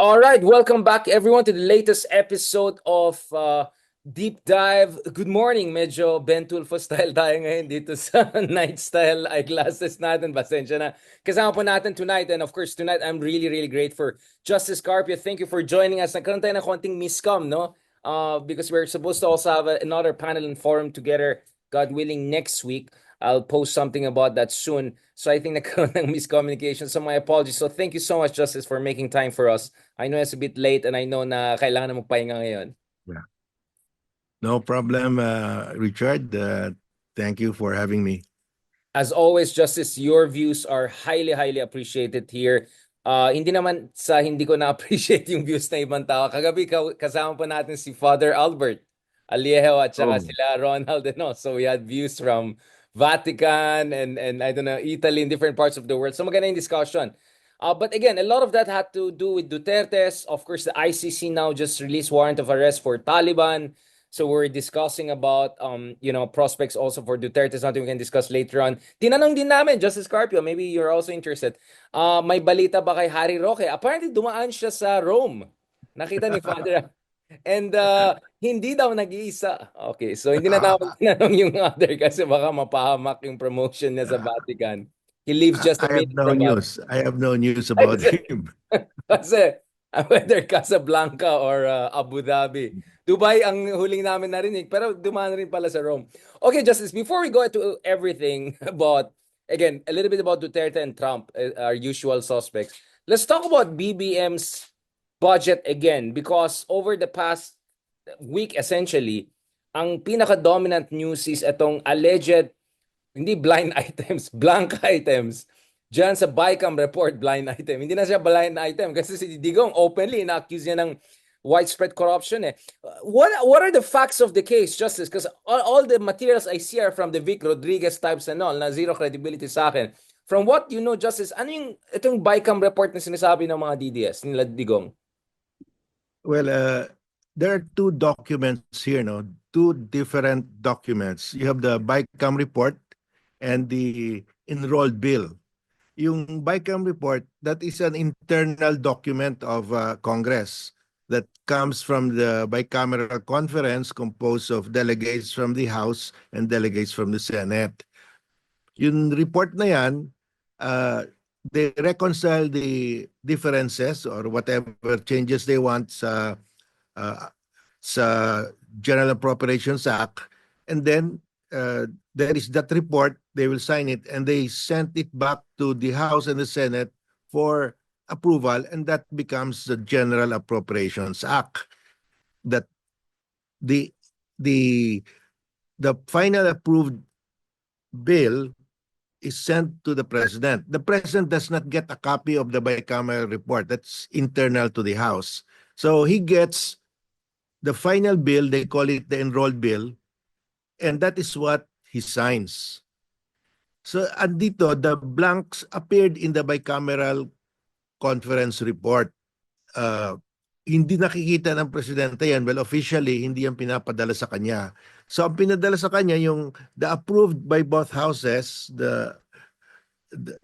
All right, welcome back everyone to the latest episode of Deep Dive. Good morning, medyo Ben Tulfo style tayo ngayon dito sa night style eyeglasses natin. Pasensya na. Kasama po natin tonight, and of course tonight I'm really grateful for Justice Carpio. Thank you for joining us. Nagkaroon tayo ng konting miscom, no? Because we're supposed to also have another panel and forum together, God willing, next week. I'll post something about that soon. So I think nagkaroon ng miscommunication. So my apologies. So thank you so much, Justice, for making time for us. I know it's a bit late and I know na kailangan na magpahinga ngayon. Yeah. No problem, Richard. Thank you for having me. As always, Justice, your views are highly appreciated here. Hindi naman sa hindi ko na-appreciate yung views ng ibang tao. Kagabi kasama pa natin si Father Albert Aliejo at saka sila Ronald. No? So we had views from Vatican and I don't know, Italy, in different parts of the world. So maganda yung discussion. But again, a lot of that had to do with Duterte's. Of course, the ICC now just released warrant of arrest for Taliban. So we're discussing about prospects also for Duterte, something we can discuss later on. Tinanong din namin, Justice Carpio, maybe you're also interested. May balita ba kay Harry Roque? Apparently dumaan siya sa Rome. Nakita ni Father. And hindi daw nag-iisa. Okay, so hindi na namin tinanong yung other kasi baka mapahamak yung promotion niya sa Vatican. He lives just a I have minute no from us. news. I have no news about him. Kasi whether Casablanca or Abu Dhabi. Dubai ang huling namin narinig, pero dumaan rin pala sa Rome. Okay, Justice, before we go to everything about, again, a little bit about Duterte and Trump, our usual suspects, let's talk about BBM's budget again, because over the past week, essentially, ang pinaka-dominant news is itong alleged, hindi blind items, blank items, dyan sa BICAM report, blind item. Hindi na siya blind item kasi si Digong openly na-accuse niya ng widespread corruption. What are the facts of the case, Justice? Because all the materials I see are from the Vic Rodriguez types and all, na zero credibility sa akin. From what you know, Justice, ano yung itong BICAM report na sinasabi ng mga DDS, nila Digong? Well, there are two documents here, no? Two different documents. You have the BICAM report and the enrolled bill. Yung BICAM report, that is an internal document of Congress that comes from the bicameral conference composed of delegates from the House and delegates from the Senate. Yung report na yan, they reconcile the differences or whatever changes they want sa General Appropriations Act, and then there is that report. They will sign it and they sent it back to the House and the Senate for approval, and that becomes the General Appropriations Act. That the final approved bill is sent to the president. The president does not get a copy of the bicameral report. That's internal to the House. So he gets the final bill, they call it the enrolled bill, and that is what he signs. So andito, the blanks appeared in the bicameral conference report. Hindi nakikita ng presidente yan. Well, officially, hindi yan pinapadala sa kanya. So ang pinadala sa kanya yung the approved by both houses,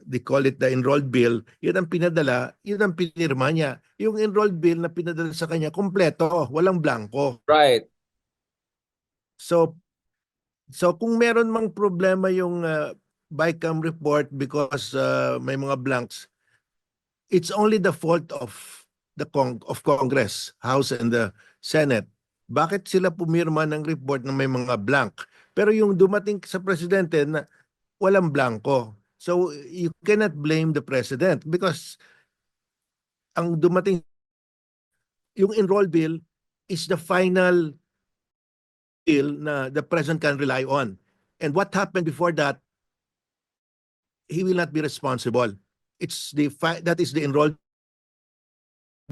they call it the enrolled bill, yun ang pinadala, yun ang pinirma niya. Yung enrolled bill na pinadala sa kanya, kompleto, walang blanco. Right. So kung meron mang problema yung BICAM report because may mga blanks, it's only the fault of Congress, House and the Senate. Bakit sila pumirma ng report na may mga blank? Pero yung dumating sa presidente na walang blanco. So you cannot blame the president because ang dumating yung enrolled bill is the final bill na the president can rely on. And what happened before that, he will not be responsible. That is the enrolled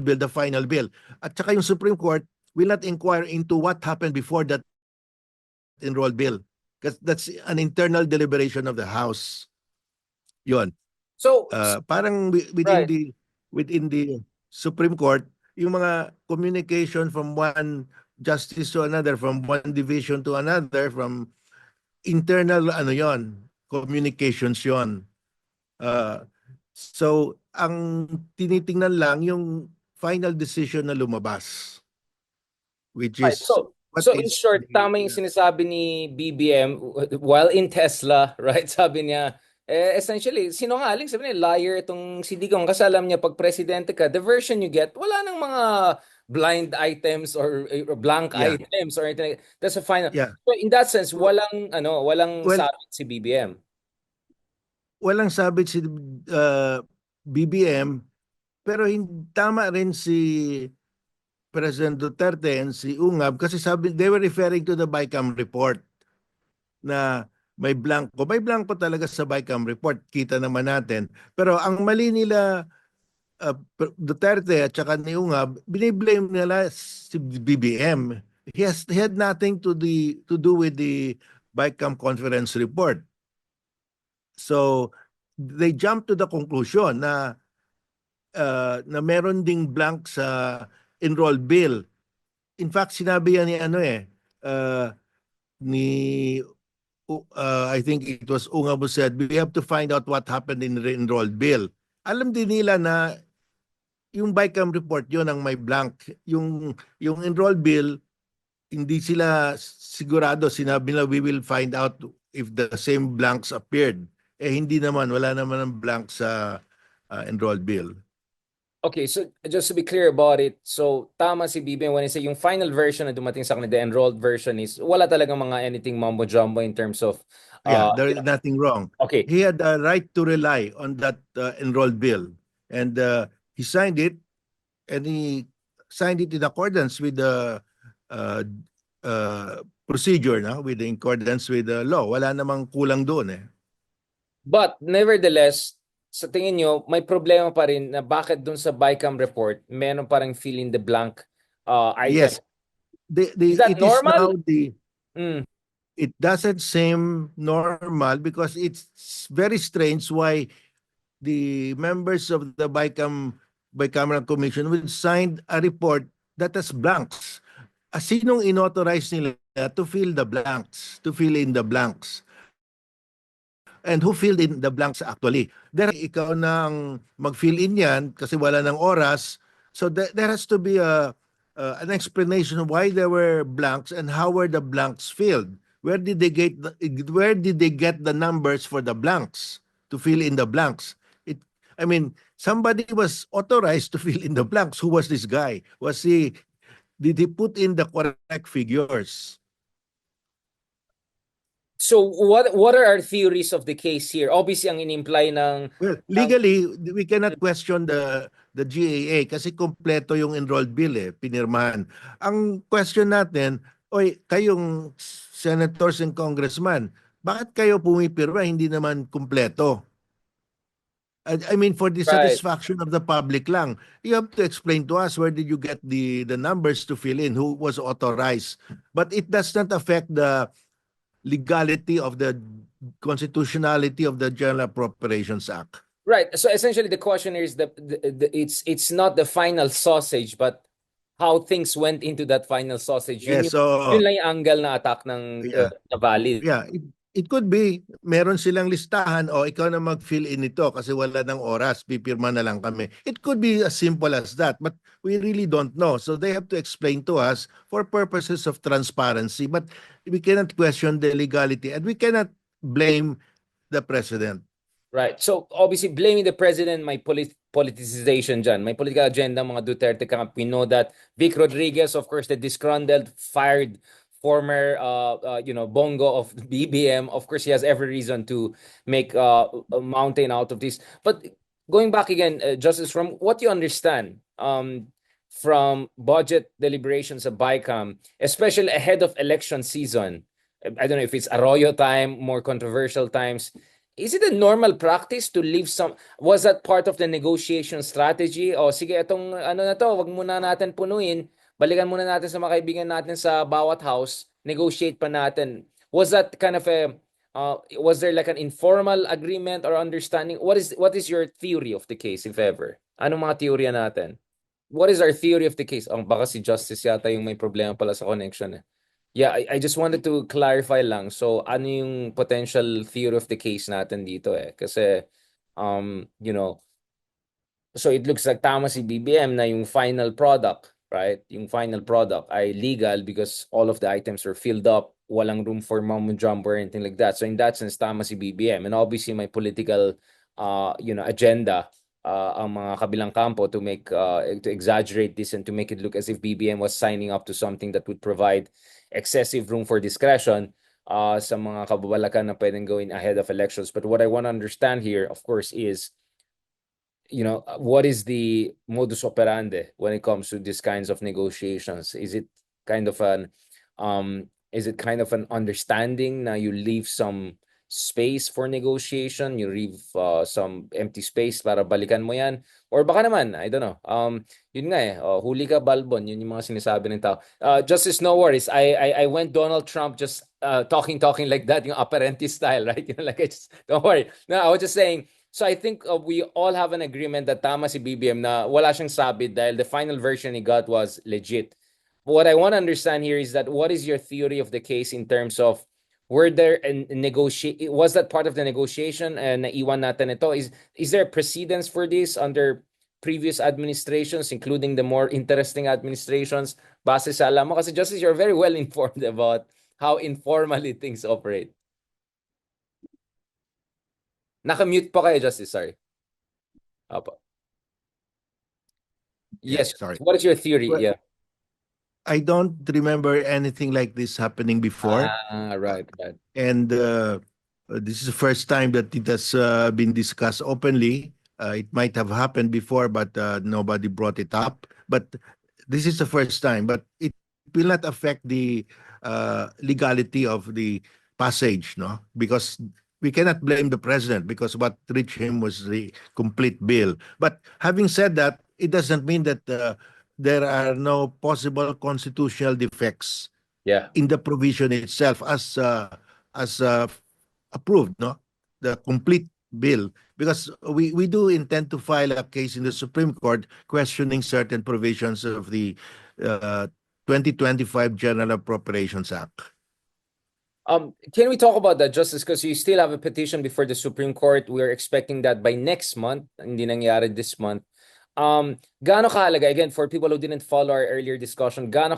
bill, the final bill. At saka yung Supreme Court will not inquire into what happened before that enrolled bill. Because that's an internal deliberation of the House. Yun. So, parang within the Supreme Court, yung mga communication from one justice to another, from one division to another, from internal communications yon. So ang tinitingnan lang yung final decision na lumabas, which Right. is what So in is short, the tama yung sinasabi ni BBM while in Tesla, right? Sabi niya, essentially, sinungaling, sabi niya, liar itong si Digong. Kasi alam niya, pag presidente ka, the version you get, wala nang mga blind items or blank yeah, items or anything. That's a final. yeah. So in that sense, Well, walang well, sabit si BBM. walang sabit si BBM, pero tama rin si President Duterte and si Ungab kasi sabi they were referring to the BICAM report na may blanco talaga sa BICAM report, kita naman natin. Pero ang mali nila Duterte at saka ni Ungab, biniblame nila si BBM. He had nothing to do with the BICAM conference report. So they jumped to the conclusion na meron ding blank sa enrolled bill. In fact, sinabi yan ni ano uh, ni I think it was Ungab who said we have to find out what happened in the enrolled bill. Alam din nila na yung BICAM report yon ang may blank. Yung enrolled bill, hindi sila sigurado. Sinabi nila we will find out if the same blanks appeared. Hindi naman, wala naman ang blank sa enrolled bill. Okay, so just to be clear about it, so tama si BBM when he say yung final version na dumating sa kanila, the enrolled version is wala talagang mga anything mumbo jumbo in terms of Yeah, uh there is nothing wrong. okay. He had a right to rely on that enrolled bill. And he signed it, and he signed it in accordance with the uh, procedure, no? With the accordance with the law. Wala namang kulang doon eh. But nevertheless, sa tingin nyo, may problema pa rin na bakit dun sa BICAM report, meron parang fill in the blank item. Yes, Is that it is normal? now Mm, it doesn't seem normal because it's very strange why the members of the bicameral commission will sign a report that has blanks. Sinong inauthorize nila to fill the blanks, to fill in the blanks? And who filled in the blanks actually? Ikaw nang mag-fill in yan kasi wala ng oras. So there has to be an explanation of why there were blanks and how were the blanks filled. Where did they get the numbers for the blanks to fill in the blanks? I mean, somebody was authorized to fill in the blanks. Who was this guy? Did he put in the correct figures? so what are our theories of the case here? Obviously, ang in-imply Well, ng legally, we cannot question the GAA kasi kompleto yung enrolled bill pinirmahan. Ang question natin, oy, kayong senators and congressman, bakit kayo pumipirma hindi naman kompleto? I mean, for the right. satisfaction of the public lang, you have to explain to us where did you get the numbers to fill in, who was authorized. But it does not affect the legality of the constitutionality of the General Appropriations Act. Right. So essentially the question here is it's not the final sausage but how things went into that final sausage. Yes, Yun so lang yung angle na attack ng yeah. na valid. Yeah, it could be meron silang listahan o ikaw na mag-fill in ito kasi wala ng oras, pipirma na lang kami. It could be as simple as that, but we really don't know. So they have to explain to us for purposes of transparency, but we cannot question the legality and we cannot blame the president. Right. So obviously blaming the president may politicization dyan. May political agenda mga Duterte camp. We know that Vic Rodriguez, of course, the disgruntled, fired former bongo of BBM. Of course, he has every reason to make a mountain out of this. But going back again, Justice, from what you understand, from budget deliberations of BICAM, especially ahead of election season, I don't know if it's Arroyo time, more controversial times, is it a normal practice to leave some, was that part of the negotiation strategy? O sige, itong ano na to, wag muna natin punuin, balikan muna natin sa mga kaibigan natin sa bawat house, negotiate pa natin. Was that kind of was there like an informal agreement or understanding? What is your theory of the case, if ever? Anong mga teorya natin? What is our theory of the case? Baka si Justice yata yung may problema pala sa connection eh. Yeah, I just wanted to clarify lang. So, ano yung potential theory of the case natin dito eh? Kasi, you know, So it looks like tama si BBM na yung final product, right? Yung final product ay legal because all of the items were filled up, walang room for mumbo jumbo or anything like that. So in that sense, tama si BBM. And obviously my political agenda ang mga kabilang kampo to make to exaggerate this and to make it look as if BBM was signing up to something that would provide excessive room for discretion sa mga kababalakan na pwedeng gawin ahead of elections. But what I want to understand here, of course, is what is the modus operandi when it comes to these kinds of negotiations? Is it kind of an understanding now you leave some space for negotiation, you leave some empty space para balikan mo yan? Or baka naman, I don't know. Yun nga huli ka balbon, yun yung mga sinasabi ng tao. Justice, no worries. I went Donald Trump just talking like that, yung apparently style, right? Like don't worry. No, I was just saying, so I think we all have an agreement that tama si BBM na wala siyang sabit dahil the final version he got was legit. What I want to understand here is that what is your theory of the case in terms of were there a negotiate was that part of the negotiation and naiwan natin ito is there precedence for this under previous administrations including the more interesting administrations base sa alam mo kasi Justice you're very well informed about how informally things operate. Naka-mute pa kayo Justice, sorry. Opo. Yeah, Yes. sorry. What is your theory? Well, Yeah. I don't remember anything like this happening before. Right, right. And this is the first time that it has been discussed openly. It might have happened before, but nobody brought it up. But this is the first time. But it will not affect the legality of the passage, no? Because we cannot blame the president because what reached him was the complete bill. But having said that, it doesn't mean that there are no possible constitutional defects Yeah. in the provision itself as approved, no, the complete bill, because we do intend to file a case in the Supreme Court questioning certain provisions of the uh, 2025 General Appropriations Act. Can we talk about that, Justice? Because you still have a petition before the Supreme Court. We're expecting that by next month. Hindi nangyari this month. Gaano kahalaga, again, for people who didn't follow our earlier discussion, gaano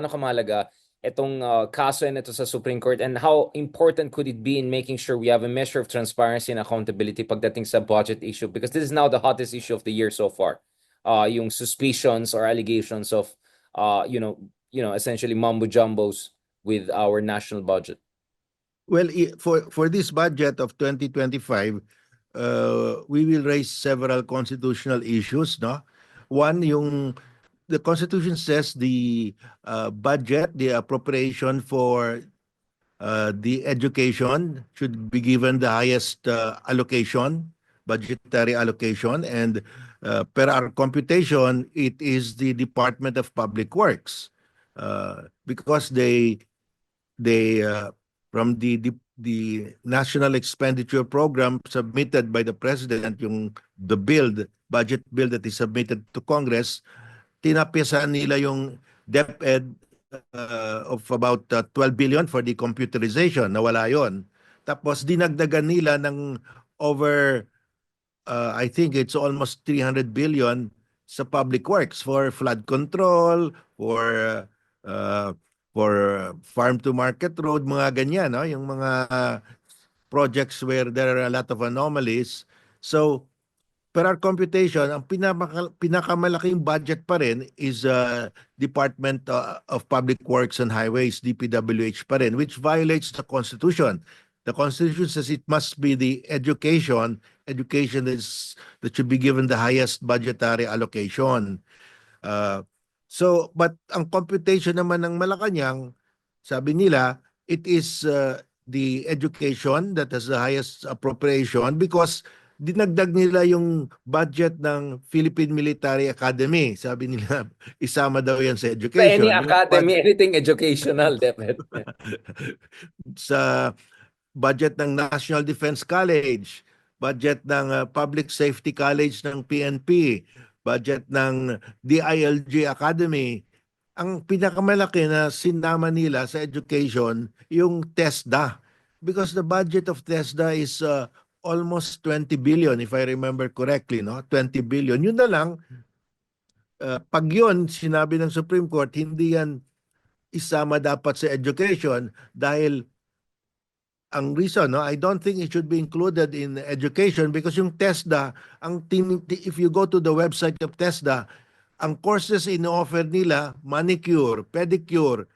kamahalaga itong kaso na ito sa Supreme Court and how important could it be in making sure we have a measure of transparency and accountability pagdating sa budget issue? Because this is now the hottest issue of the year so far. Yung suspicions or allegations of, essentially mumbo jumbos with our national budget. Well, for this budget of 2025, we will raise several constitutional issues, no? One, yung the Constitution says the budget, the appropriation for the education should be given the highest allocation, budgetary allocation, and per our computation, it is the Department of Public Works because they from the National Expenditure Program submitted by the President, yung the budget bill that is submitted to Congress, tinapyasan nila yung DepEd of about 12 billion for the computerization, nawala yon. Tapos dinagdagan nila ng over, I think it's almost 300 billion sa public works for flood control, uh, for farm to market road, mga ganyan, no? Yung mga projects where there are a lot of anomalies. So, per our computation, ang pinakamalaking budget pa rin is Department of Public Works and Highways, DPWH pa rin, which violates the Constitution. The Constitution says it must be the education that should be given the highest budgetary allocation. But ang computation naman ng Malacanang, sabi nila, it is the education that has the highest appropriation because dinagdag nila yung budget ng Philippine Military Academy. Sabi nila, isama daw yan sa So any education. Yung academy, anything educational, definitely. sa budget ng National Defense College, budget ng Public Safety College ng PNP, budget ng DILG Academy. Ang pinakamalaki na sinama nila sa education, yung TESDA. Because the budget of TESDA is almost 20 billion if I remember correctly, no? 20 billion. Yun na lang, pag yun sinabi ng Supreme Court, hindi yan isama dapat sa education dahil ang reason, no, I don't think it should be included in education because yung TESDA, if you go to the website of TESDA, ang courses in-offer nila, manicure, pedicure,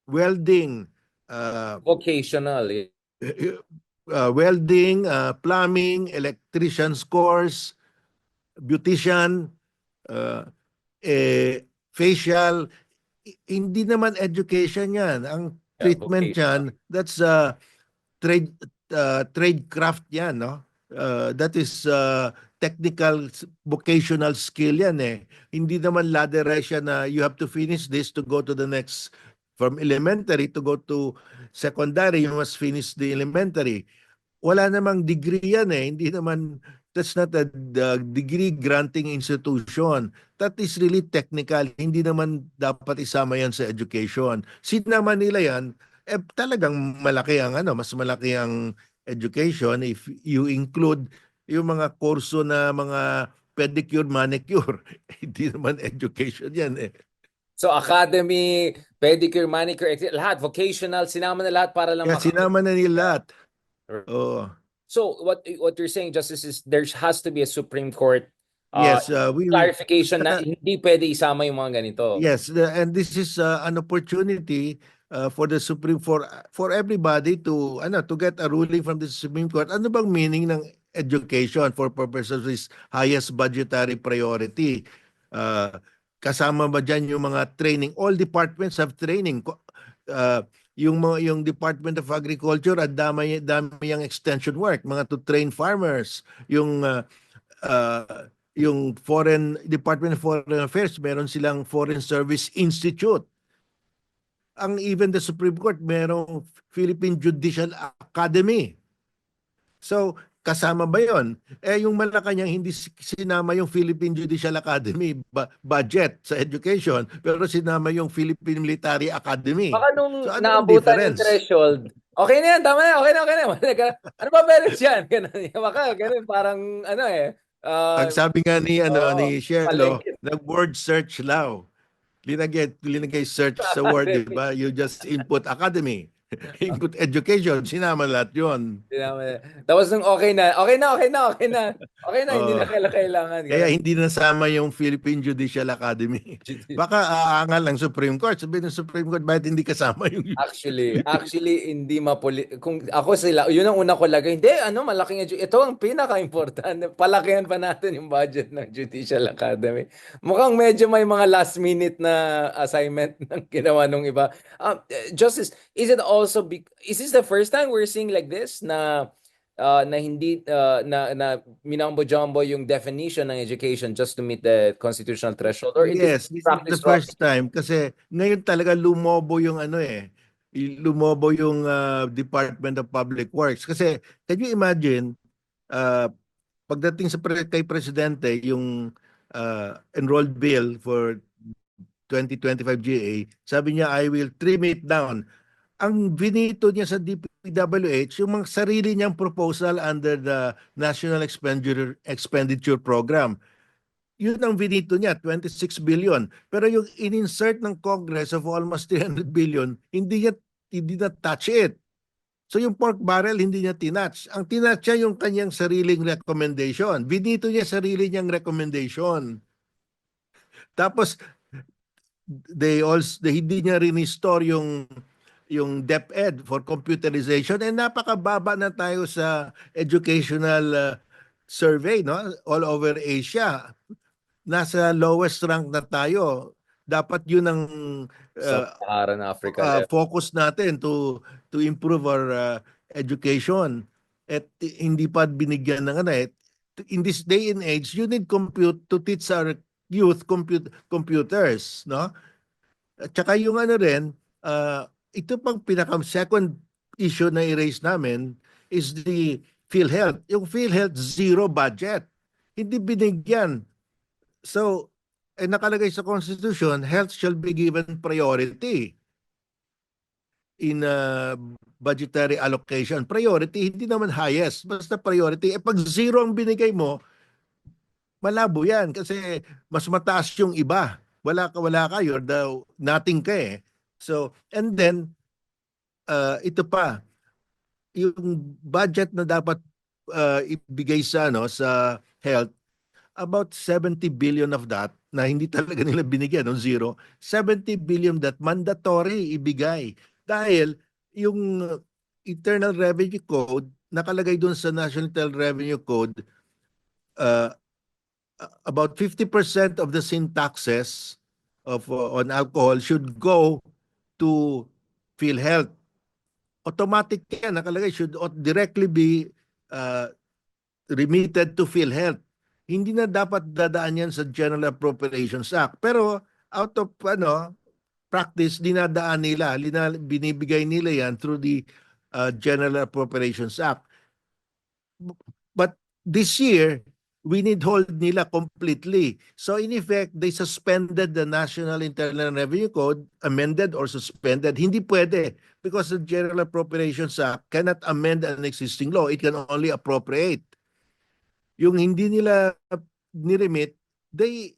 welding, uh, Vocational. Eh. plumbing, electrician's course, beautician, uh, facial, hindi naman education yan. Ang Yeah, treatment vocational. yan, that's trade trade craft yan, no? That is technical vocational skill yan eh. Hindi naman ladderized yan na you have to finish this to go to the next, from elementary to go to secondary, you must finish the elementary. Wala namang degree yan eh. Hindi naman, that's not a degree granting institution. That is really technical. Hindi naman dapat isama yan sa education. Sinama nila yan, eh talagang malaki ang ano, mas malaki ang education if you include yung mga kurso na mga pedicure, manicure. Hindi naman education yan eh. So academy, pedicure, manicure, lahat vocational, sinama na lahat para lang Kaya sinama na nila lahat. Oo. So what you're saying, Justice, is there has to be a Supreme Court Yes, clarification na hindi pwede isama yung mga ganito. yes, and this is an opportunity for the Supreme for everybody to to get a ruling from the Supreme Court. Ano bang meaning ng education for purposes of this highest budgetary priority? Kasama ba diyan yung mga training? All departments have training. Yung Department of Agriculture at dami yung extension work, mga to train farmers, yung Department of Foreign Affairs, meron silang Foreign Service Institute. Even the Supreme Court, merong Philippine Judicial Academy. So, kasama ba yon? Yung Malacanang, hindi sinama yung Philippine Judicial Academy budget sa education, pero sinama yung Philippine Military Academy. Baka nung So, ano ang naabutan yung difference? threshold, okay na yan, tama na, okay na, okay na. Ano ba meron yan? Ganun, baka ganun, parang ano eh. Ang sabi nga ni Shelo, Palengke nag-word search law. Linagay search sa word, di academy. ba? You just input academy, input education, sinama lahat yun. Tapos nung okay na, okay na, okay na, okay na. Okay na, hindi Uh, na kailangan. Kaya Ganun. hindi nasama yung Philippine Judicial Academy. Baka aangal ng Supreme Court. Sabi ng Supreme Court, bakit hindi kasama yung... Actually, hindi kung ako sila, yun ang una ko lagay. Hindi, malaking ito ang pinaka-importante. Palakihan pa natin yung budget ng Judicial Academy. Mukhang medyo may mga last minute na assignment ng ginawa nung iba. Justice, is this the first time we're seeing like this na hindi na minambo-jumbo yung definition ng education just to meet the constitutional threshold, or it is Yes, this is the practice wrong? first time kasi ngayon talaga lumobo yung lumobo yung Department of Public Works. Kasi can you imagine, uh, pagdating kay Presidente, yung enrolled bill for 2025 GA, sabi niya, I will trim it down. Ang binito niya sa DPWH, yung mga sarili niyang proposal under the National Expenditure Program. Yun ang binito niya, 26 billion. Pero yung in-insert ng Congress of almost 300 billion, hindi na touch it. So yung pork barrel, hindi niya tinatch. Ang tinatch niya yung kanyang sariling recommendation. Binito niya sarili niyang recommendation. Tapos, hindi niya rin-restore yung DepEd for computerization, and napakababa na tayo sa educational survey, no, all over Asia. Nasa lowest rank na tayo. Dapat yun ang Sub-Saharan Africa level. focus natin to improve our education. At hindi pa binigyan ng in this day and age, you need compute to teach our youth computers, no? At saka yung rin, ito pang second issue na i-raise namin is the PhilHealth. Yung PhilHealth, zero budget. Hindi binigyan. So, nakalagay sa Constitution, health shall be given priority in budgetary allocation. Priority, hindi naman highest. Basta priority. Eh pag zero ang binigay mo, malabo yan kasi mas mataas yung iba. Wala ka, you're the nothing ka eh. So, and then, ito pa, yung budget na dapat ibigay sa ano sa health, about 70 billion of that na hindi talaga nila binigyan no zero, 70 billion that mandatory ibigay dahil yung Internal Revenue Code nakalagay doon sa National Internal Revenue Code, uh, about 50% of the sin taxes of on alcohol should go to PhilHealth. Automatic yan nakalagay, should directly be uh, remitted to PhilHealth. Hindi na dapat dadaan yan sa General Appropriations Act. Pero out of practice, dinadaan nila, binibigay nila yan through the General Appropriations Act. But this year, we need hold nila completely. So in effect, they suspended the National Internal Revenue Code, amended or suspended. Hindi pwede because the General Appropriations Act cannot amend an existing law. It can only appropriate. Yung hindi nila niremit, they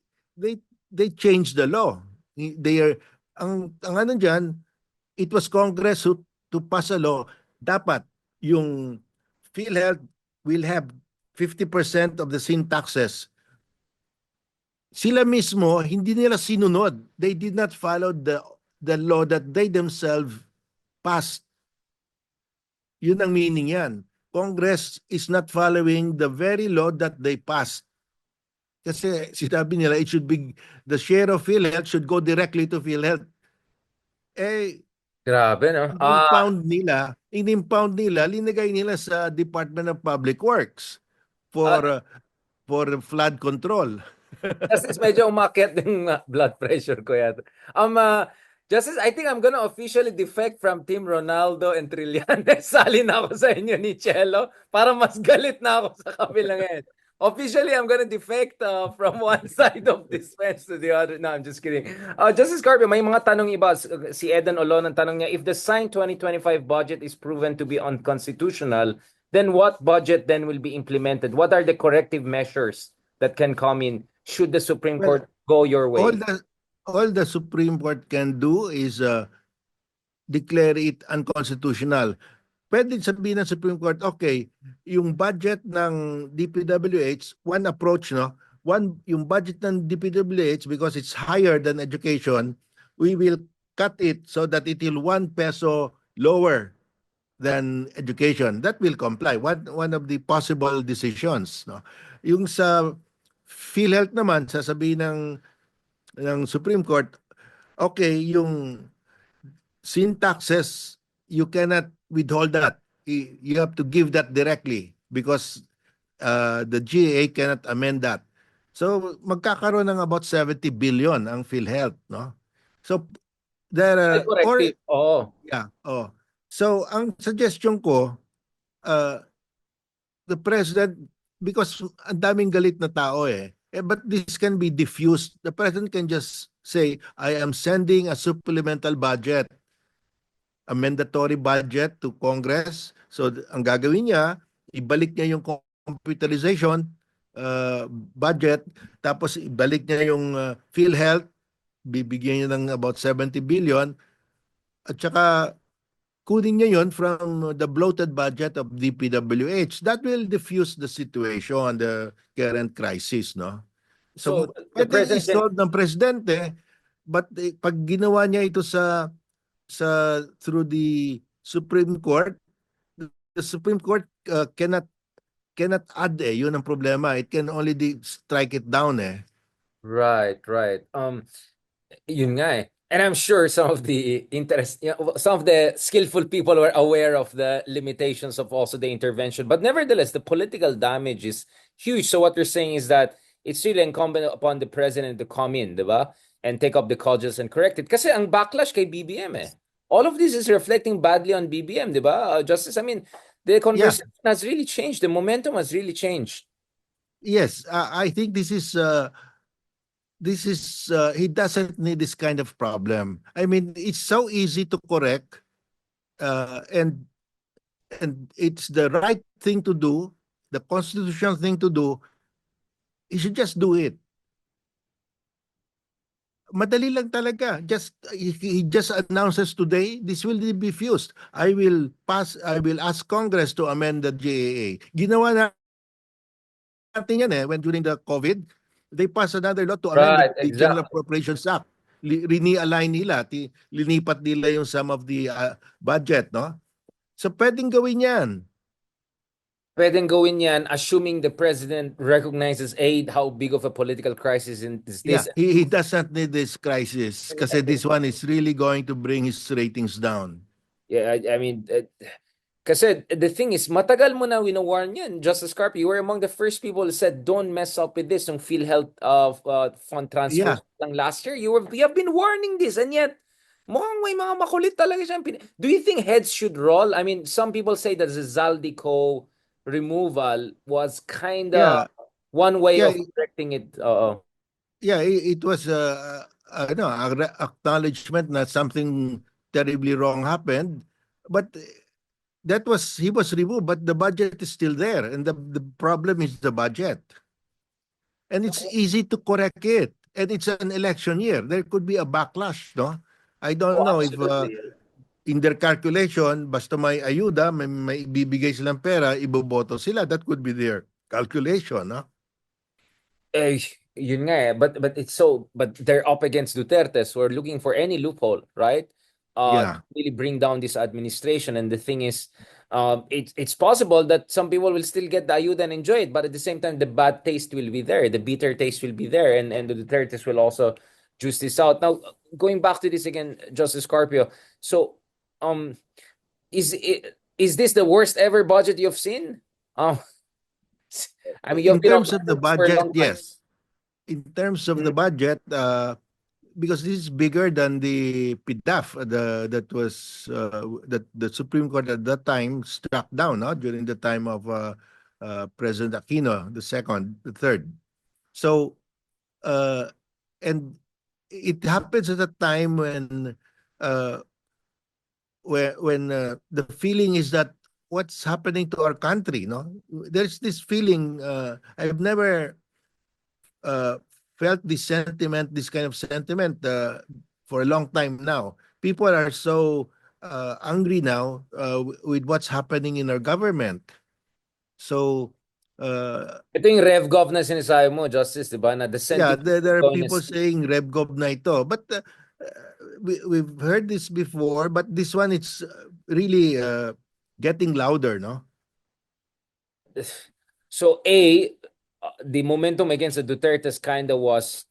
changed the law. They are ang ano diyan, it was Congress who to pass a law. Dapat yung PhilHealth will have 50% of the sin taxes. Sila mismo hindi nila sinunod. They did not follow the law that they themselves passed. Yun ang meaning yan. Congress is not following the very law that they passed. Kasi sinabi nila, it should be, the share of PhilHealth should go directly to PhilHealth. Eh, Grabe, no? in-impound nila, linagay nila sa Department of Public Works Ah, for flood control. Justice, medyo umakyat yung blood pressure ko yata. Justice, I think I'm gonna officially defect from Team Ronaldo and Trillanes. Sali na ako sa inyo ni Cello para mas galit na ako sa kabilang end. Officially, I'm gonna defect from one side of this fence to the other. No, I'm just kidding. Justice Carpio, may mga tanong iba. Si Eden Olon, ang tanong niya, if the signed 2025 budget is proven to be unconstitutional, then what budget then will be implemented? What are the corrective measures that can come in should the Supreme Well, Court go your all way? the Supreme Court can do is declare it unconstitutional. Pwede sabihin ng Supreme Court, okay, yung budget ng DPWH, one approach, no? Yung budget ng DPWH, because it's higher than education, we will cut it so that it will 1 peso lower than education. That will comply. One of the possible decisions, no? Yung sa PhilHealth naman, sasabihin ng Supreme Court, okay, yung sin taxes, you cannot withhold that. You have to give that directly because the GAA cannot amend that. So magkakaroon ng about 70 billion ang PhilHealth, no? So Ay, or corrective. Oo. yeah, oh. So ang suggestion ko, uh, the president, because ang daming galit na tao but this can be diffused. The president can just say, I am sending a supplemental budget, a mandatory budget to Congress. So ang gagawin niya, ibalik niya yung computerization budget, tapos ibalik niya yung PhilHealth, bibigyan niya ng about 70 billion, at saka kunin niya yon from the bloated budget of DPWH. That will diffuse the situation, the current crisis, no? So So, the pwedeng president can isolve ng presidente, but pag ginawa niya ito through the Supreme Court, the Supreme Court cannot add yun ang problema. It can only strike it down right, right. Yun nga eh. And I'm sure some of the some of the skillful people were aware of the limitations of also the intervention. But nevertheless, the political damage is huge. So what you're saying is that it's really incumbent upon the president to come in, di ba? And take up the cudgels and correct it. Kasi ang backlash kay BBM eh. All of this is reflecting badly on BBM, di ba? Justice, I mean, the Yeah, conversation has really changed. The momentum has really changed. yes. I think he doesn't need this kind of problem. I mean, it's so easy to correct, and and it's the right thing to do, the constitutional thing to do, he should just do it. Madali lang talaga. He just announces today, this will be fused. I will ask Congress to amend the GAA. Ginawa natin yan when during the COVID, they passed another law to amend Right, the General exactly. Appropriations Act. Rini-align nila, linipat nila yung some of the budget, no? So pwedeng gawin yan. Pwedeng gawin yan assuming the president recognizes how big of a political crisis is Yeah, this. he doesn't need this crisis kasi this one is really going to bring his ratings down. Yeah, I mean, kasi the thing is, matagal mo na wino-warn yan. Justice Carpio, you were among the first people who said, don't mess up with this, yung PhilHealth fund transfers Yeah, lang last year. You have been warning this, and yet, mukhang may mga makulit talaga siya. Do you think heads should roll? I mean, some people say that the Zaldico removal was kind of yeah, one way yeah, of correcting it. Oo. yeah. It was no, acknowledgement that something terribly wrong happened, but that was he was removed, but the budget is still there, and the problem is the budget, and it's easy to correct it, and it's an election year. There could be a backlash, no? I don't Oh, know if absolutely. in their calculation, basta may ayuda, may ibibigay silang pera, iboboto sila. That could be their calculation, no? Eh, yun nga eh. But they're up against Duterte, so we're looking for any loophole, right? To Yeah, really bring down this administration. And the thing is, it's possible that some people will still get the ayuda and enjoy it, but at the same time, the bad taste will be there, the bitter taste will be there, and the Dutertes will also juice this out. Now, going back to this again, Justice Carpio. So, um, is this the worst ever budget you've seen? Um, I mean, you've in been on terms of the this for a budget, long time. yes. In terms of the budget, because this is bigger than the PIDAF, that was that the Supreme Court at that time struck down, no? During the time of President Aquino, the second, the third. So, uh, and it happens at a time uh, when the feeling is that what's happening to our country, no? There's this feeling I've never uh, felt this sentiment, this kind of sentiment for a long time now. People are so angry now with what's happening in our government. So, uh, Ito yung RevGov na sinasabi mo, Justice, di ba? Na the yeah, sentiment there is are going to people saying RevGov na ito. But we've heard this before, but this one, it's really getting louder, no? So the momentum against the Dutertes kind of was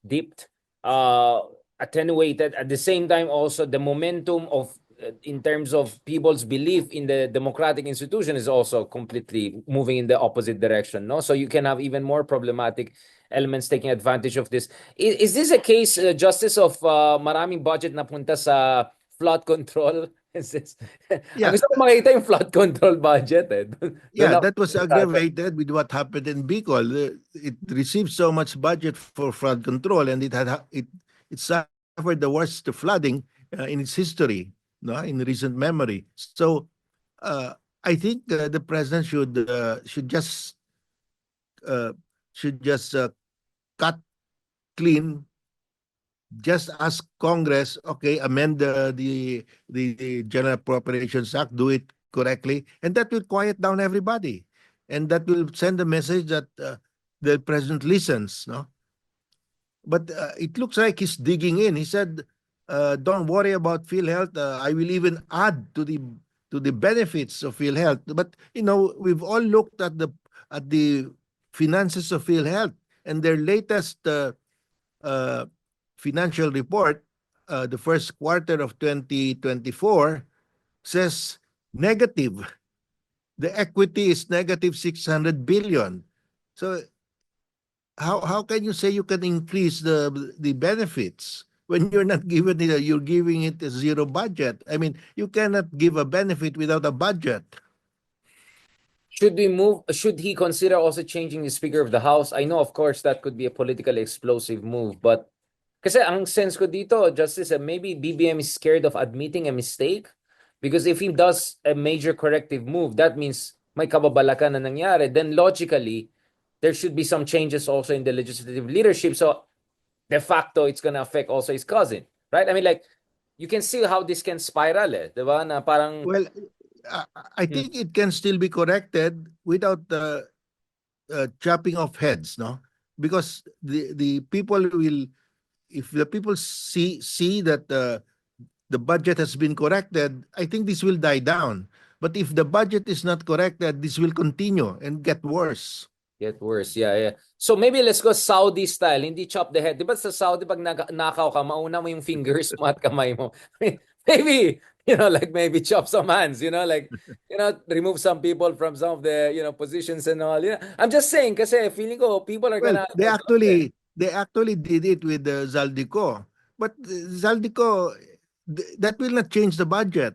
dipped, uh, attenuated. At the same time, also the momentum of in terms of people's belief in the democratic institution is also completely moving in the opposite direction. No, so you can have even more problematic elements taking advantage of this. Is this a case, Justice, of maraming budget na punta sa flood control? Is this? Ang Yeah, gusto ko makita yung flood control budget eh. Doon yeah, ako that was interesado. aggravated with what happened in Bicol. It received so much budget for flood control, and it suffered the worst flooding in its history, no, in recent memory. So, uh, I think the president uh, should just cut clean. Just ask Congress, okay, amend the General Appropriations Act, do it correctly, and that will quiet down everybody, and that will send a message that the president listens, no? But it looks like he's digging in. He said, "Don't worry about PhilHealth. I will even add to the benefits of PhilHealth." But we've all looked at the finances of PhilHealth, and their latest uh, financial report, the first quarter of 2024, says negative. The equity is negative 600 billion. So how can you say you can increase the benefits when you're not giving it, you're giving it a zero budget? I mean, you cannot give a benefit without a budget. Should he consider also changing the Speaker of the House? I know, of course, that could be a politically explosive move, but kasi ang sense ko dito, Justice, maybe BBM is scared of admitting a mistake. Because if he does a major corrective move, that means may kababalakan na nangyari. Then logically, there should be some changes also in the legislative leadership. So de facto, it's gonna affect also his cousin, right? I mean, like, you can see how this can spiral, diba? Na parang, Well, I hmm, think it can still be corrected without chopping off heads, no? Because the people will, if the people see that the budget has been corrected, I think this will die down. But if the budget is not corrected, this will continue and get worse. get worse. Yeah, yeah. So maybe let's go Saudi style. Hindi chop the head. Di ba sa Saudi, pag nakaw ka, mauna mo yung fingers mo at kamay mo. Maybe, like maybe chop some hands, like, remove some people from some of the, positions and all. I'm just saying, kasi feeling ko, people are Well, gonna they go there. actually did it with Zaldico, but Zaldico, that will not change the budget.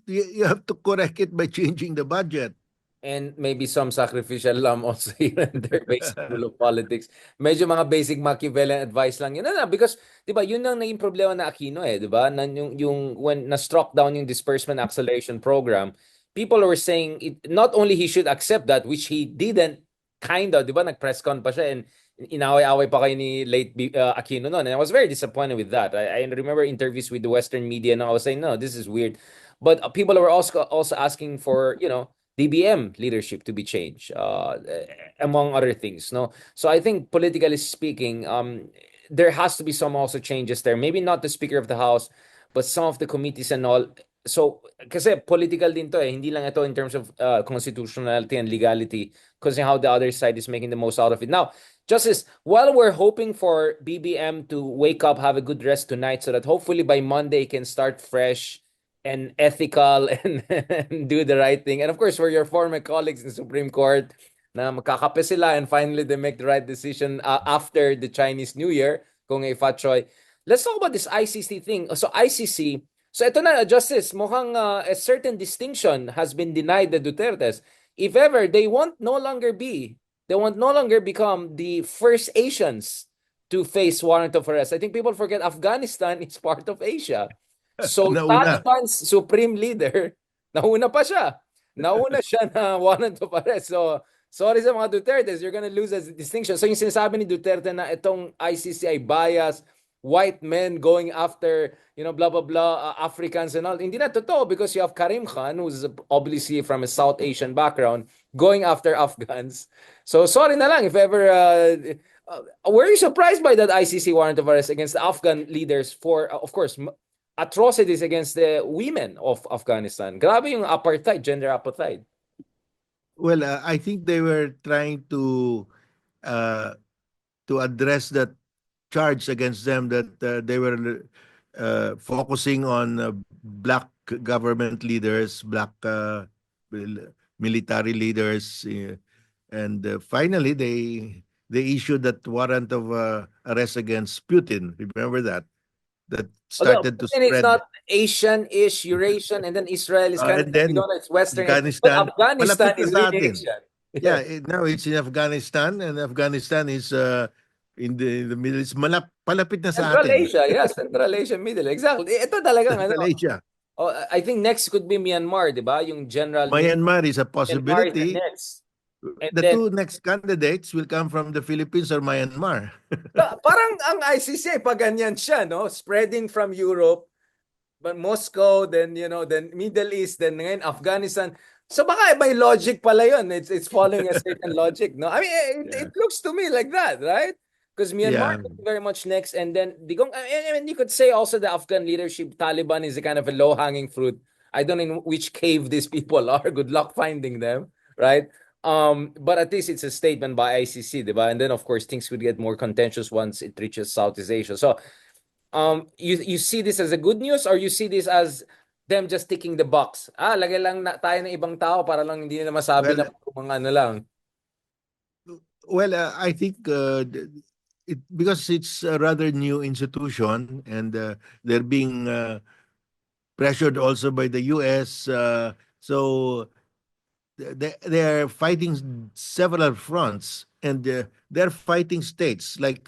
You have to correct it by changing the budget. And maybe some sacrificial lamb also here and there based on rule of politics. Medyo mga basic Machiavellian advice lang yun. Na, because, di ba, yun ang naging problema na Aquino di ba? Na, yung when na-struck down yung disbursement acceleration program, people were saying not only he should accept that, which he didn't, kind of, di ba? Nag-press con pa siya and inaway-away pa kayo ni late Aquino noon. And I was very disappointed with that. I remember interviews with the Western media and I was saying, no, this is weird. But people were also asking for, DBM leadership to be changed, among other things. No, so I think politically speaking, there has to be some also changes there. Maybe not the Speaker of the House, but some of the committees and all. So, kasi political din to hindi lang ito in terms of constitutionality and legality, because how the other side is making the most out of it. Now, Justice, while we're hoping for BBM to wake up, have a good rest tonight, so that hopefully by Monday can start fresh and ethical and do the right thing. And of course, for your former colleagues in the Supreme Court, na makakape sila and finally they make the right decision after the Chinese New Year, kung Choy. Let's talk about this ICC thing. So ICC, so ito na, Justice, mukhang a certain distinction has been denied the Dutertes. If ever, they won't no longer become the first Asians to face warrant of arrest. I think people forget Afghanistan is part of Asia. So Nauna. Taliban's supreme leader, nauna pa siya. Nauna siya na warrant of arrest. So, sorry sa mga Dutertes, you're gonna lose as a distinction. So yung sinasabi ni Duterte na itong ICC ay bias, white men going after, blah, blah, blah, Africans and all. Hindi na totoo because you have Karim Khan, who's obviously from a South Asian background, going after Afghans. So, sorry na lang if ever... were you surprised by that ICC warrant of arrest against the Afghan leaders for, of course, atrocities against the women of Afghanistan? Grabe yung apartheid, gender apartheid. Well, I think they were trying uh, to address that charge against them that they were focusing on black government leaders, black military leaders, and finally they issued that warrant of arrest against Putin. Remember that? That Although started to Putin is spread. not Asian-ish, Eurasian, and then Israel is kind of, And we then don't know, it's Western. But Afghanistan, Afghanistan malapit na is sa really atin. Asian. Yeah, Yeah. now it's in Afghanistan, and Afghanistan is in the Middle East. Palapit na sa Central atin. Asia, yes. Central Asia, Middle. Exactly. Ito talagang, Central Asia. I think next could be Myanmar, di ba? Yung General Min. Myanmar is a Myanmar is the possibility. next. And The then, two next candidates will come from the Philippines or Myanmar. parang ang ICC, pag ganyan siya, no? Spreading from Europe, but Moscow, then then Middle East, then ngayon Afghanistan. So baka may logic pala yun. It's following a certain logic, no? I mean, it Yeah. looks to me like that, right? Because Myanmar Yeah. is very much next, and then I mean, you could say also the Afghan leadership, Taliban is a kind of a low-hanging fruit. I don't know in which cave these people are. Good luck finding them, right? But at least it's a statement by ICC, diba? And then of course things could get more contentious once it reaches Southeast Asia. So you see this as a good news or you see this as them just ticking the box? Lagay lang na tayo ng ibang tao para lang hindi na masabi na Well, mga ano lang. well, I think it because it's a rather new institution and they're being pressured also by the U.S. So they're fighting several fronts and they're fighting states. Like,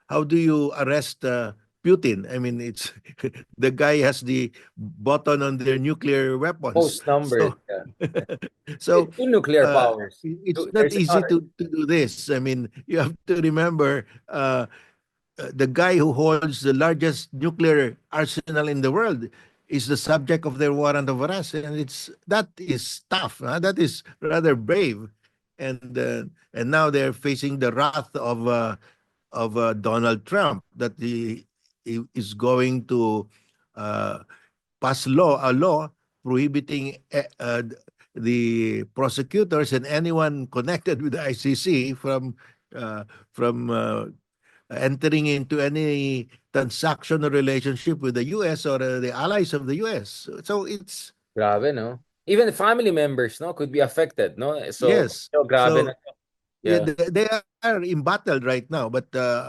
how do you arrest Putin. I mean, it's the guy has the button on their nuclear weapons. Most numbered. So, Yeah. so Two nuclear uh, powers. it's not There's easy another. to do this. I mean, you have to remember the guy who holds the largest nuclear arsenal in the world is the subject of their warrant of arrest, and that is tough. That is rather brave, and now they're facing the wrath of Donald Trump that he is going to uh, pass a law prohibiting the prosecutors and anyone connected with the ICC uh, from entering into any transaction or relationship with the US or the allies of the US. So it's Grabe, no? Even the family members, no, could be affected, no? yes. Grabe na. So yeah, Yeah. they are embattled right now, but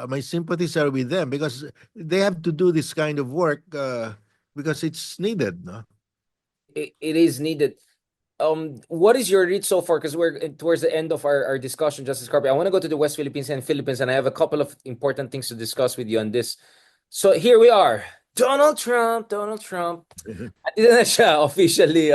my sympathies are with them because they have to do this kind of work because it's needed. No? It is needed. What is your read so far? Because we're towards the end of our discussion, Justice Carpio. I want to go to the West Philippines and Philippines, and I have a couple of important things to discuss with you on this. So here we are. Donald Trump, Donald Trump. Andito na siya officially.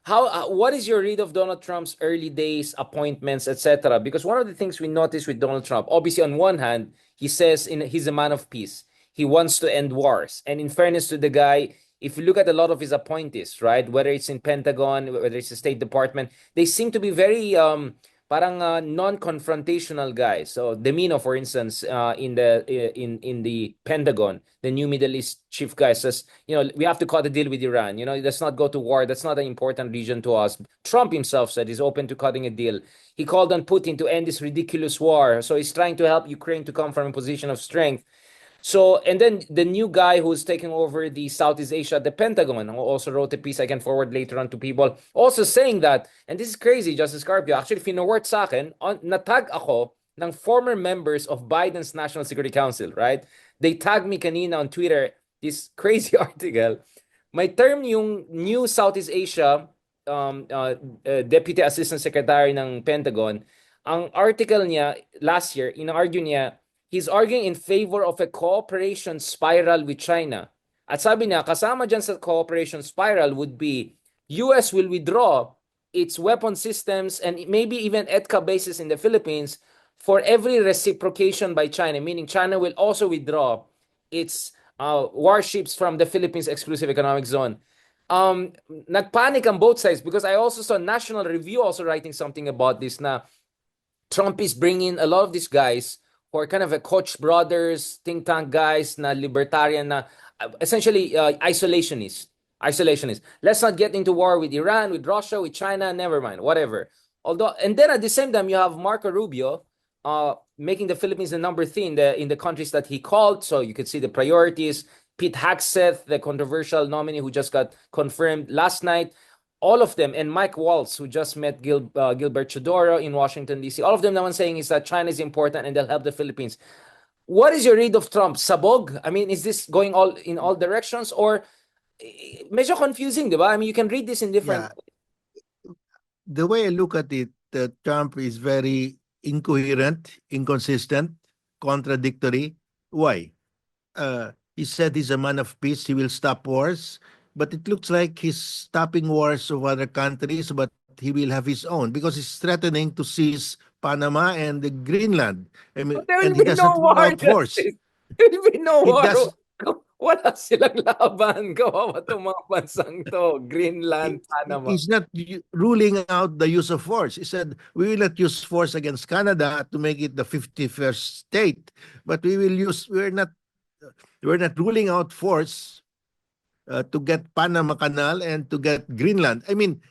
What is your read of Donald Trump's early days, appointments, etc.? Because one of the things we noticed with Donald Trump, obviously on one hand, he says he's a man of peace. He wants to end wars. And in fairness to the guy, if you look at a lot of his appointees, right, whether it's in Pentagon, whether it's the State Department, they seem to be very parang non-confrontational guys. So Demino, for instance, in the Pentagon, the new Middle East chief guy says, we have to cut a deal with Iran. Let's not go to war. That's not an important region to us. Trump himself said he's open to cutting a deal. He called on Putin to end this ridiculous war. So he's trying to help Ukraine to come from a position of strength. So, and then the new guy who's taking over the Southeast Asia at the Pentagon, who also wrote a piece I can forward later on to people, also saying that, and this is crazy, Justice Carpio, actually, finoword sa akin, natag ako ng former members of Biden's National Security Council, right? They tagged me kanina on Twitter, this crazy article. May term yung new Southeast Asia Deputy Assistant Secretary ng Pentagon. Ang article niya last year, ina-argue niya, he's arguing in favor of a cooperation spiral with China. At sabi niya, kasama dyan sa cooperation spiral would be US will withdraw its weapon systems and maybe even EDCA bases in the Philippines for every reciprocation by China, meaning China will also withdraw its warships from the Philippines exclusive economic zone. Nagpanic on both sides because I also saw National Review also writing something about this na Trump is bringing a lot of these guys who are kind of a Koch brothers, think tank guys, na libertarian, na essentially isolationist. Isolationist. Let's not get into war with Iran, with Russia, with China. Never mind, whatever. Although, and then at the same time, you have Marco Rubio making the Philippines the number three in the countries that he called. So you could see the priorities. Pete Hegseth, the controversial nominee who just got confirmed last night, all of them, and Mike Waltz, who just met Gilbert Chodoro in Washington, D.C., all of them naman saying is that China is important and they'll help the Philippines. What is your read of Trump? Sabog? I mean, is this going all in all directions or medyo confusing, di ba? I mean, you can read this in different. Yeah, the way I look at it, Trump is very incoherent, inconsistent, contradictory. Why? He said he's a man of peace. He will stop wars, but it looks like he's stopping wars of other countries, but he will have his own because he's threatening to seize Panama and the Greenland. I mean, But there and will he be no doesn't rule war, out wars. Justice. There will be no He war. does. Wala silang laban. Kawawa itong mga bansang to. Greenland, Panama. He's not ruling out the use of force. He said, we will not use force against Canada to make it the 51st state, but we're not ruling out force to get Panama Canal and to get Greenland. I mean,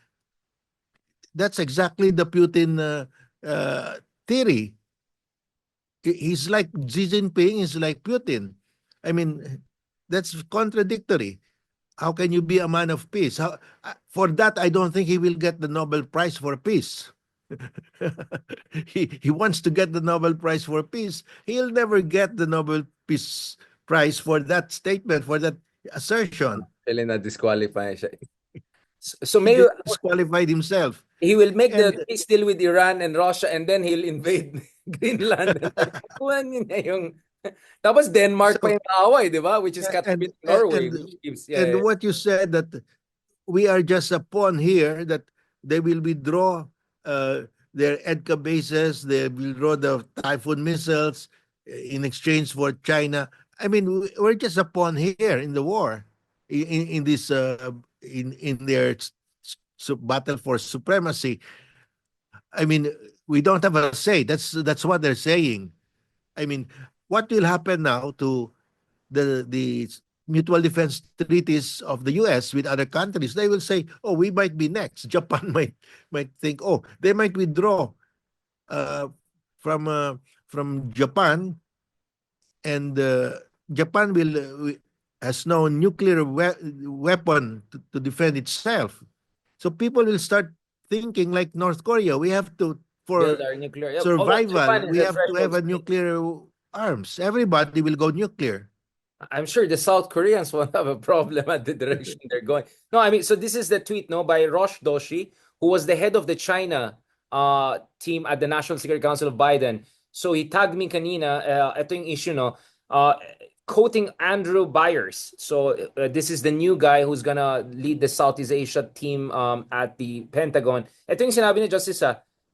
that's exactly the Putin theory. He's like Xi Jinping, he's like Putin. I mean, that's contradictory. How can you be a man of peace? For that, I don't think he will get the Nobel Prize for Peace. He wants to get the Nobel Prize for Peace. He'll never get the Nobel Peace Prize for that statement, for that assertion. Actually, na-disqualify siya. So He maybe disqualified himself. he will make the And peace deal with Iran and Russia and then he'll invade Greenland. Kukuhanin niya yung Tapos Denmark pa So yung kaaway, di ba? Which is and katabi ng Norway, and which gives, and yeah, yeah. what you said that we are just a pawn here, that they will withdraw uh, their EDCA bases, they will withdraw the Typhoon missiles in exchange for China. I mean, we're just a pawn here in the war, in this in their battle for supremacy. I mean, we don't have a say. That's what they're saying. I mean, what will happen now to the mutual defense treaties of the US with other countries? They will say, "Oh, we might be next." Japan might think, "Oh, they might withdraw uh, from uh, from Japan, and Japan has no nuclear weapon to defend itself." So people will start thinking like North Korea. We have to, Build for our nuclear. Yep. Although survival, Japan is we a have to have threshold a state. nuclear arms. Everybody will go nuclear. I'm sure the South Koreans won't have a problem at the direction they're going. No, I mean, so this is the tweet, no, by Rosh Doshi, who was the head of the China team at the National Security Council of Biden. So he tagged me kanina, ito yung issue, no, uh, quoting Andrew Byers. So this is the new guy who's gonna lead the Southeast Asia team at the Pentagon. Ito yung sinabi ni Justice,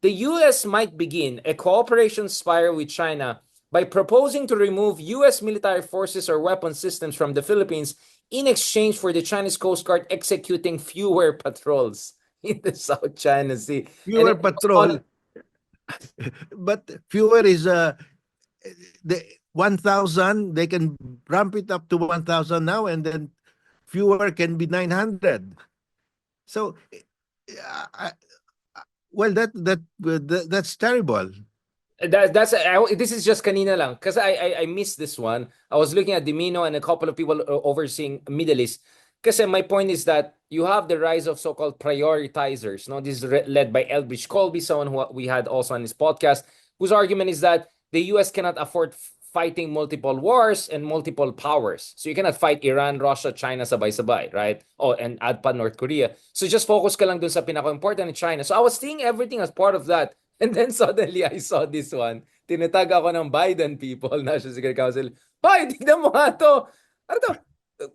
the US might begin a cooperation spiral with China by proposing to remove U.S. military forces or weapon systems from the Philippines in exchange for the Chinese Coast Guard executing fewer patrols in the South China Sea. And Fewer it goes on. patrol, but fewer is the 1,000. They can ramp it up to 1,000 now, and then fewer can be 900. So, uh, well, that's terrible. This is just kanina lang because I missed this one. I was looking at Dimino and a couple of people overseeing Middle East. Because my point is that you have the rise of so-called prioritizers. No, this is led by Elbridge Colby, someone who we had also on this podcast, whose argument is that the U.S. cannot afford fighting multiple wars and multiple powers. So you cannot fight Iran, Russia, China sabay-sabay, right? Oh, and add pa North Korea. So just focus ka lang dun sa pinaka-important in China. So I was seeing everything as part of that. And then suddenly I saw this one. Tinatag ako ng Biden people, National Security Council. Hoy, tignan mo nga to. Ano to?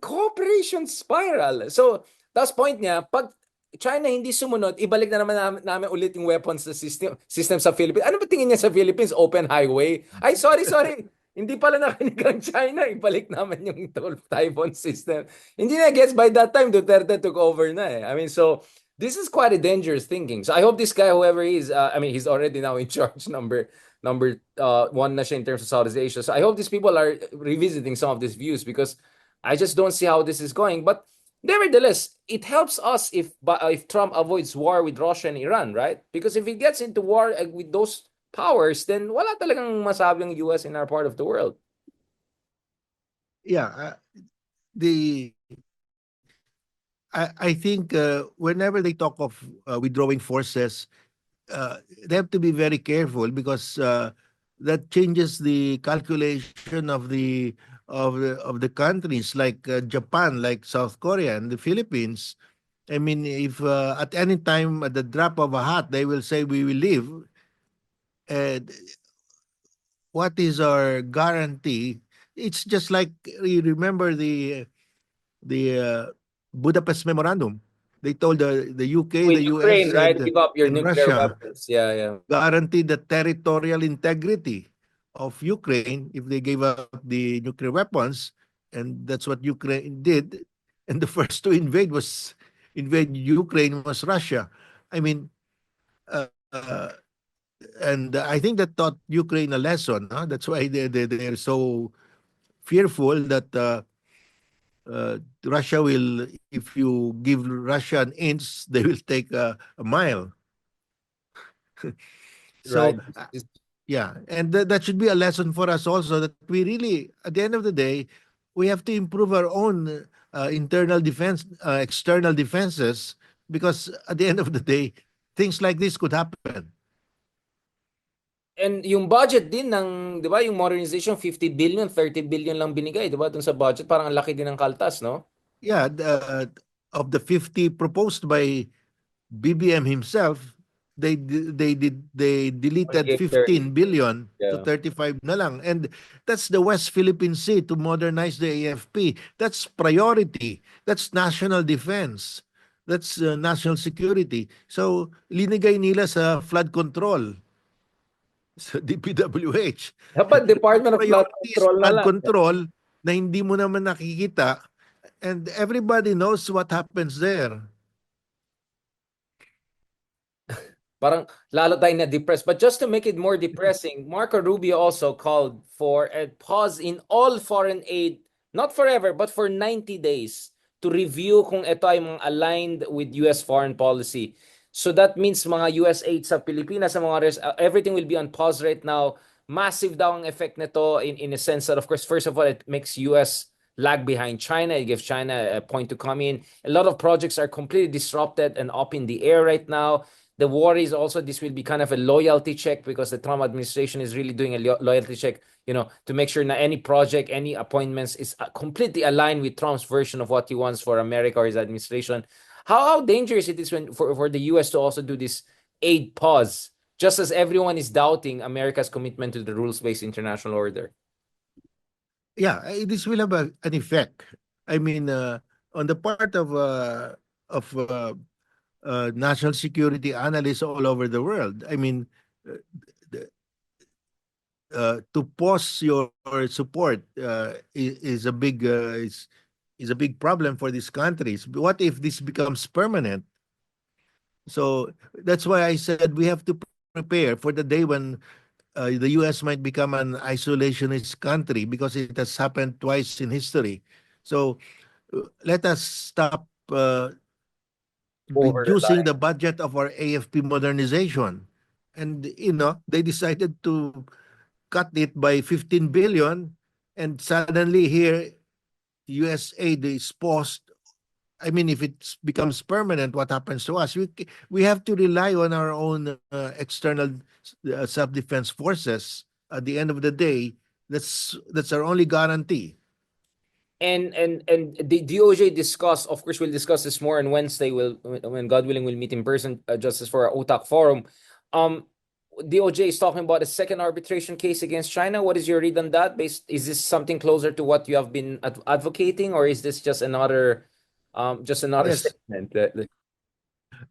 Cooperation spiral. So, that's point niya, pag China hindi sumunod, ibalik na naman namin ulit yung weapons sa system sa Philippines. Ano ba tingin niya sa Philippines? Open highway? Ay, sorry, sorry. Hindi pala nakinig ang China. Ibalik namin yung Typhoon system. Hindi na gets by that time, Duterte took over na eh. I mean, so, this is quite a dangerous thinking. So I hope this guy, whoever he is, I mean, he's already now in charge, number one na siya in terms of Southeast Asia. So I hope these people are revisiting some of these views because I just don't see how this is going. But nevertheless, it helps us if Trump avoids war with Russia and Iran, right? Because if he gets into war with those powers, then wala talagang masabi ang US in our part of the world. Yeah, the I think whenever they talk of withdrawing forces, they have to be very careful because that changes the calculation of the countries like Japan, like South Korea, and the Philippines. I mean, if at any time at the drop of a hat they will say we will leave, and what is our guarantee? It's just like you remember the Budapest Memorandum. They told the UK, With the US, Ukraine, right? Give up your and nuclear Russia weapons. Yeah, yeah. guarantee the territorial integrity of Ukraine if they gave up the nuclear weapons, and that's what Ukraine did. And the first to invade Ukraine was Russia. I mean, uh, uh, and I think that taught Ukraine a lesson. Huh? That's why they're so fearful that Russia will, if you give Russia an inch, they will take a mile. Right. So yeah, and that should be a lesson for us also, that we really, at the end of the day, we have to improve our own internal defense, external defenses, because at the end of the day, things like this could happen. And yung budget din ng, 'di ba, yung modernization 50 billion, 30 billion lang binigay, 'di ba, dun sa budget, parang ang laki din ng kaltas, no? Yeah, of the 50 proposed by BBM himself, they deleted 28, 30. 15 billion to Yeah. 35 na lang. And that's the West Philippine Sea to modernize the AFP. That's priority. That's national defense. That's national security. So linigay nila sa flood control sa DPWH. Dapat Your Department of Flood priority is Control na flood lang. control na hindi mo naman nakikita, and everybody knows what happens there. Parang lalo tayong na-depress. But just to make it more depressing, Marco Rubio also called for a pause in all foreign aid, not forever, but for 90 days to review kung ito ay mga aligned with US foreign policy. So that means mga US aid sa Pilipinas, sa mga everything will be on pause right now. Massive daw ang effect nito in a sense that, of course, first of all, it makes US lag behind China. It gives China a point to come in. A lot of projects are completely disrupted and up in the air right now. The worry is also this will be kind of a loyalty check because the Trump administration is really doing a loyalty check, to make sure that any project, any appointments is completely aligned with Trump's version of what he wants for America or his administration. How dangerous it is for the US to also do this aid pause, just as everyone is doubting America's commitment to the rules-based international order. Yeah, this will have an effect. I mean, on the part of national security analysts all over the world. I mean, uh, to pause your support is a big is a big problem for these countries. What if this becomes permanent? So that's why I said we have to prepare for the day when the U.S. might become an isolationist country, because it has happened twice in history. So let us stop Over reducing the budget of our AFP modernization. And, they decided to cut it by 15 billion, and suddenly here US aid is paused. I mean, if it becomes permanent, what happens to us? We have to rely on our own external self-defense forces. At the end of the day, that's our only guarantee. And the DOJ discuss, of course, we'll discuss this more on Wednesday. When God willing, we'll meet in person, Justice for our OTAC forum. Um, DOJ is talking about a second arbitration case against China. What is your read on that? Is this something closer to what you have been advocating, or is this just another Yes. statement?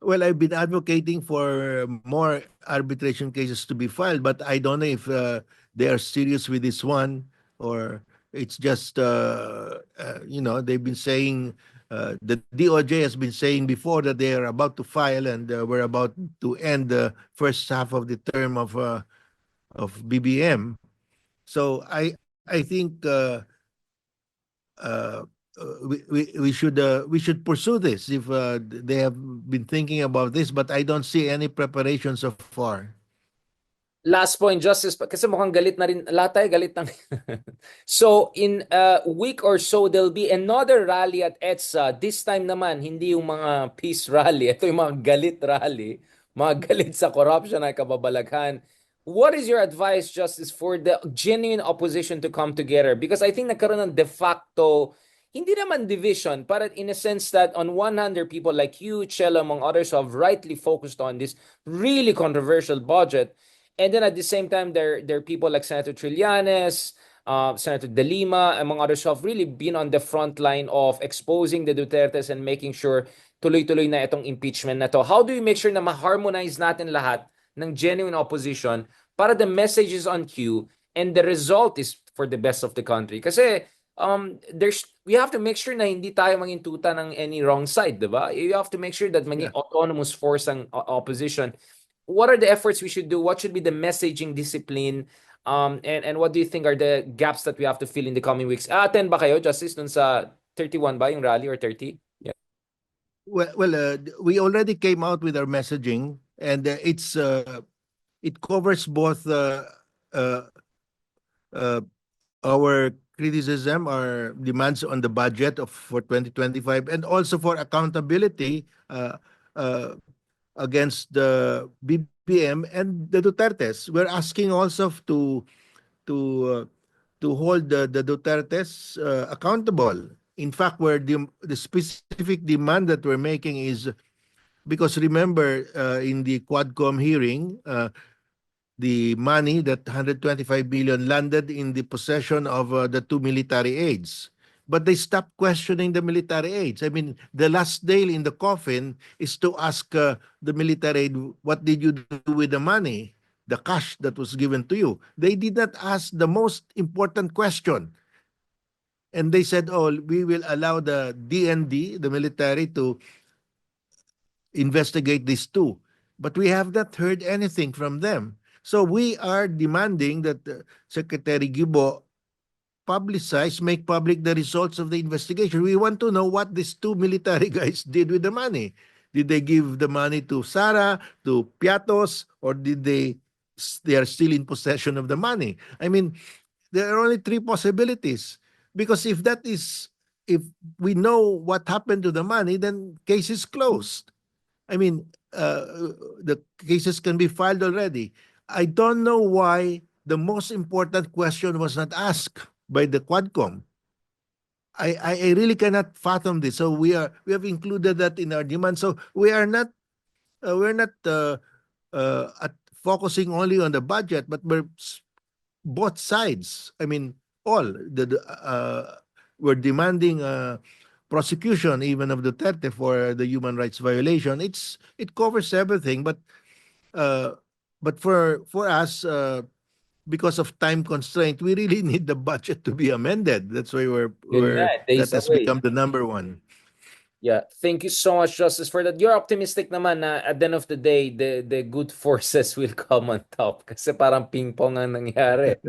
Well, I've been advocating for more arbitration cases to be filed, but I don't know if they are serious with this one, or it's just, they've been saying, the DOJ has been saying before that they are about to file, and we're about to end the first half of the term of BBM. So I think uh, we should pursue this if they have been thinking about this, but I don't see any preparation so far. Last point, Justice, kasi mukhang galit na rin. Lahat tayo galit na. So, in a week or so, there'll be another rally at EDSA. This time naman, hindi yung mga peace rally. Ito yung mga galit rally. Mga galit sa corruption ay kababalaghan. What is your advice, Justice, for the genuine opposition to come together? Because I think nagkaroon ng de facto, hindi naman division, but in a sense that on one hand, there are people like you, Chela, among others, who have rightly focused on this really controversial budget. And then at the same time, there are people like Senator Trillanes, Senator De Lima, among others, who have really been on the front line of exposing the Dutertes and making sure tuloy-tuloy na itong impeachment na to. How do you make sure na ma-harmonize natin lahat ng genuine opposition para the message is on cue and the result is for the best of the country? Kasi we have to make sure na hindi tayo maging tuta ng any wrong side, di ba? You have to make sure that maging Yeah. autonomous force ang opposition. What are the efforts we should do? What should be the messaging discipline? And what do you think are the gaps that we have to fill in the coming weeks? Attend ba kayo, Justice, dun sa 31 ba yung rally or 30? Yeah. Well, we already came out with our messaging, and it covers both uh, uh, our criticism, our demands on the budget for 2025, and also for accountability uh, against the BBM and the Dutertes. We're asking also to uh, to hold the Dutertes accountable. In fact, the specific demand that we're making is because remember, in the Quadcom hearing, the money, that 125 billion, landed in the possession of the two military aides. But they stopped questioning the military aides. I mean, the last nail in the coffin is to ask the military aide, what did you do with the money, the cash that was given to you? They did not ask the most important question. And they said, oh, we will allow the DND, the military, to investigate this too. But we have not heard anything from them. So we are demanding that Secretary Gibo make public the results of the investigation. We want to know what these two military guys did with the money. Did they give the money to Sara, to Piatos, or they are still in possession of the money? I mean, there are only three possibilities. Because if we know what happened to the money, then case is closed. I mean, the cases can be filed already. I don't know why the most important question was not asked by the Quadcom. I really cannot fathom this. So we have included that in our demand. So we're not focusing only on the budget, but both sides. I mean, all we're demanding prosecution even of Duterte for the human rights violation. It covers everything, uh, but for us, because of time constraint, we really need the budget to be amended. That's why Yun nga, that days has away. become the number one. Yeah, thank you so much, Justice, for that. You're optimistic naman na at the end of the day, the good forces will come on top. Kasi parang ping-pong ang nangyari.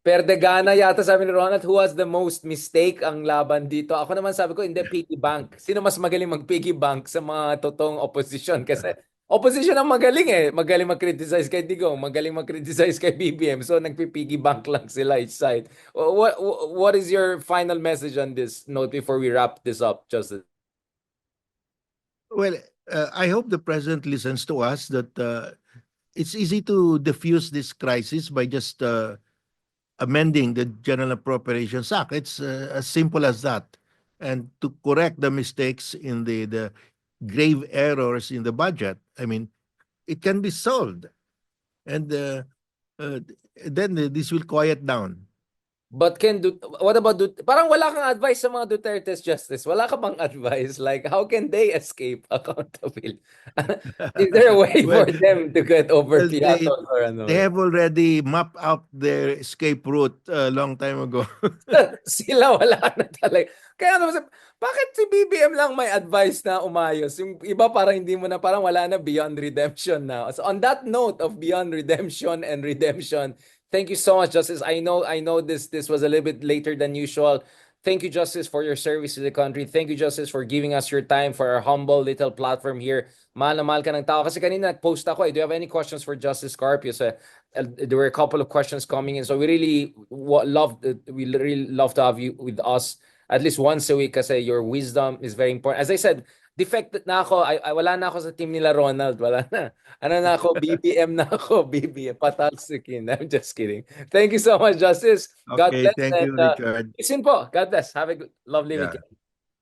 Perde gana yata sabi ni Ronald, who has the most mistake ang laban dito. Ako naman sabi ko, hindi, piggy bank. Sino mas magaling mag-piggy bank sa mga totoong opposition? Kasi opposition ang magaling eh. Magaling mag-criticize kay Digong, magaling mag-criticize kay BBM. So nagpipiggy bank lang sila each side. What is your final message on this note before we wrap this up, Justice? Well, I hope the president listens to us that it's easy to diffuse this crisis by just amending the General Appropriations Act. It's as simple as that. And to correct the mistakes in the grave errors in the budget, I mean, it can be solved. And uh, then this will quiet down. But what about parang wala kang advice sa mga Duterte's Justice? Wala ka bang advice? Like, how can they escape accountability? Is there a way well, for them to get over well, Piatos or ano? they have already mapped out their escape route a long time ago. Sila wala na talaga. Kaya naman, bakit si BBM lang may advice na umayos? Yung iba parang hindi mo na, parang wala na, beyond redemption na. So on that note of beyond redemption and redemption, thank you so much, Justice. I know this was a little bit later than usual. Thank you, Justice, for your service to the country. Thank you, Justice, for giving us your time for our humble little platform here. Mahal na mahal ka ng tao. Kasi kanina nag-post ako, do you have any questions for Justice Carpio? So, there were a couple of questions coming in. So we really love to have you with us at least once a week kasi your wisdom is very important. As I said, defected na ako. Wala na ako sa team nila Ronald. Wala na. Ano na ako? BBM na ako. BBM. Patalsikin. I'm just kidding. Thank you so much, Justice. God Okay, bless. thank And you, Richard. listen po. God bless. Have a lovely Yeah. weekend.